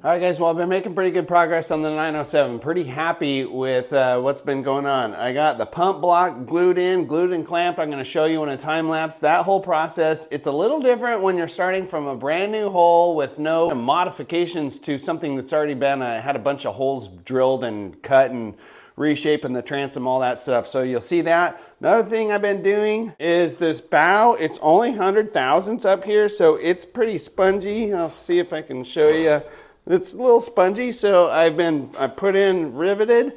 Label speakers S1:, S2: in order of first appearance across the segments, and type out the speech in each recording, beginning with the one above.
S1: All right, guys, well, I've been making pretty good progress on the 907. Pretty happy with what's been going on. I got the pump block glued and clamped. I'm going to show you in a time lapse. That whole process, it's a little different when you're starting from a brand new hole with no modifications to something that's already been, had a bunch of holes drilled and cut and reshaping the transom, all that stuff. So you'll see that. Another thing I've been doing is this bow. It's only 100,000ths up here, so it's pretty spongy. I'll see if I can show you. It's a little spongy, so I put in riveted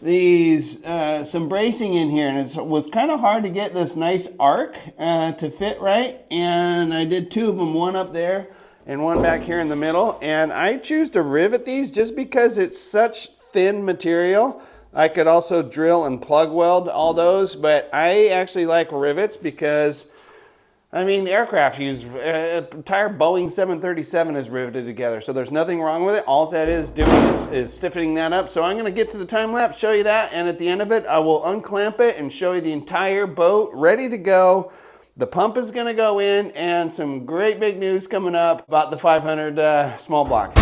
S1: these some bracing in here, and it was kind of hard to get this nice arc to fit right. And I did two of them, one up there and one back here in the middle. And I choose to rivet these just because it's such thin material. I could also drill and plug weld all those, but I actually like rivets because, I mean, aircraft use, entire Boeing 737 is riveted together, so there's nothing wrong with it. All that is doing is stiffening that up. So I'm gonna get to the time lapse, show you that, and at the end of it, I will unclamp it and show you the entire boat ready to go. The pump is gonna go in, and some great big news coming up about the 500 small block.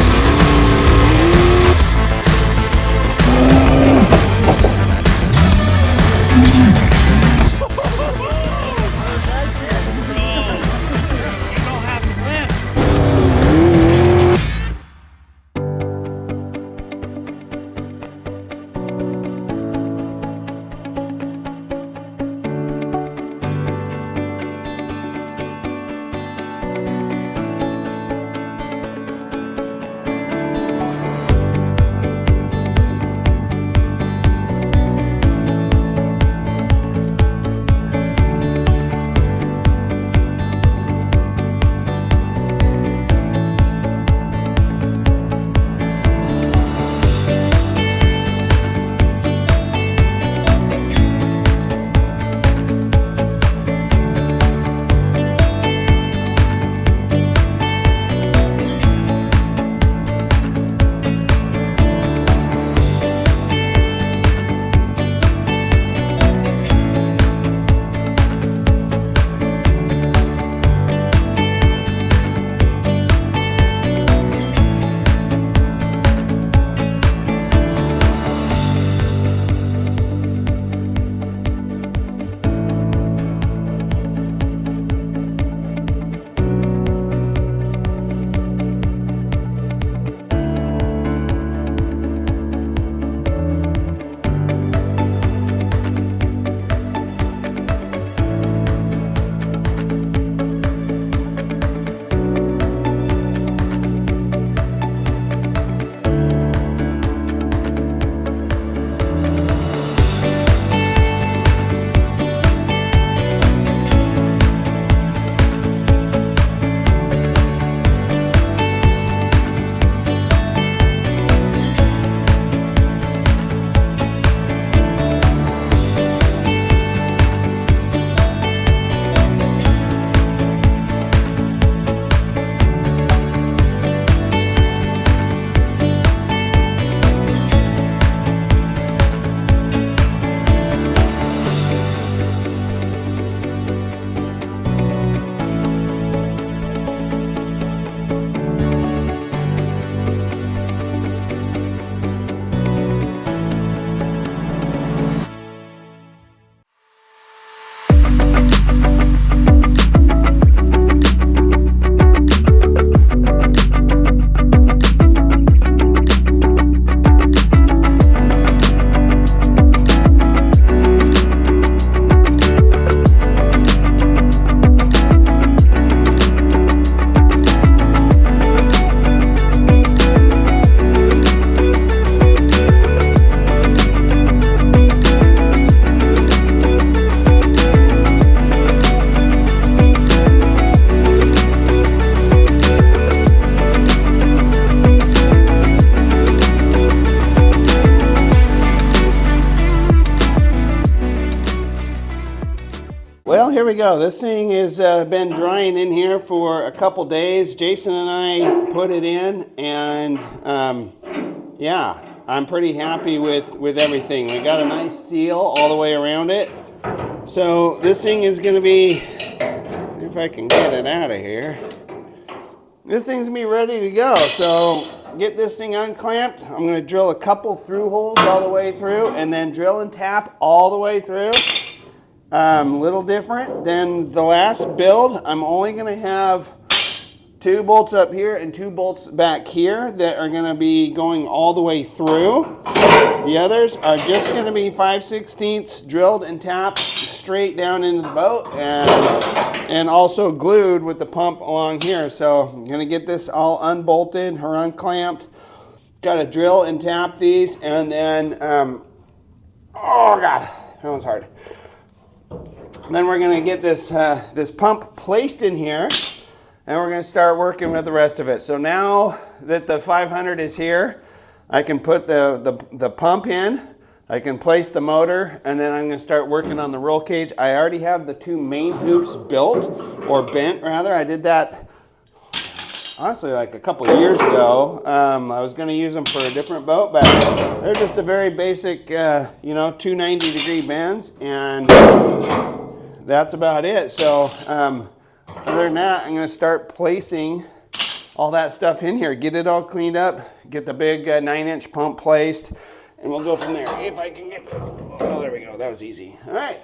S1: Well, here we go. This thing has been drying in here for a couple days. Jason and I put it in, and yeah, I'm pretty happy with everything. We got a nice seal all the way around it. So this thing is going to be, if I can get it out of here, this thing's going to be ready to go. So get this thing unclamped, I'm going to drill a couple through holes all the way through, and then drill and tap all the way through. Little different than the last build. I'm only going to have 2 bolts up here and 2 bolts back here that are going to be going all the way through. The others are just going to be 5/16 drilled and tapped straight down into the boat, and also glued with the pump along here. So I'm going to get this all unbolted or unclamped. Got to drill and tap these, and then oh god, that one's hard. Then we're going to get this this pump placed in here, and we're going to start working with the rest of it. So now that the 500 is here, I can put the pump in, I can place the motor, and then I'm going to start working on the roll cage. I already have the 2 main hoops built, or bent rather. I did that honestly like a couple of years ago. I was going to use them for a different boat, but they're just a very basic, you know, 2 90-degree bends, and that's about it. So other than that, I'm going to start placing all that stuff in here, get it all cleaned up, get the big 9-inch pump placed, and we'll go from there. If I can get this. Oh, there we go. That was easy. All right.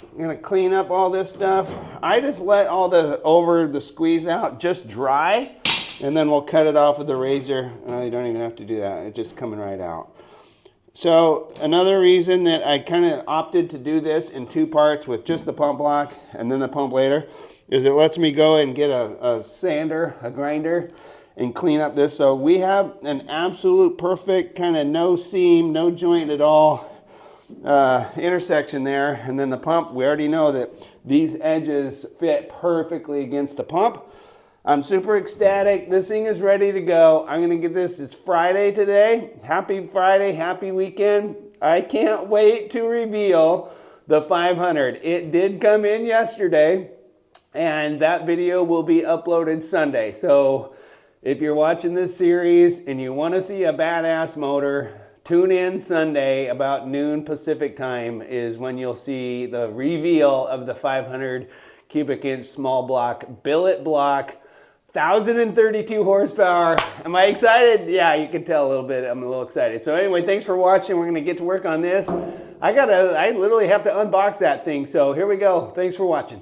S1: I'm going to clean up all this stuff. I just let all the squeeze out just dry, and then we'll cut it off with the razor. You don't even have to do that. It's just coming right out. So another reason that I kind of opted to do this in 2 parts with just the pump block and then the pump later is it lets me go and get a sander, a grinder, and clean up this. So we have an absolute perfect kind of no seam, no joint at all intersection there. And then the pump, we already know that these edges fit perfectly against the pump. I'm super ecstatic. This thing is ready to go. I'm gonna get this. It's Friday today. Happy Friday, happy weekend. I can't wait to reveal the 500. It did come in yesterday, and that video will be uploaded Sunday. So if you're watching this series and you want to see a badass motor, tune in Sunday about noon Pacific time is when you'll see the reveal of the 500 cubic inch small block billet block, 1,032 horsepower. Am I excited? Yeah, you can tell a little bit. I'm a little excited. So anyway, thanks for watching. We're going to get to work on this. I literally have to unbox that thing. So here we go. Thanks for watching.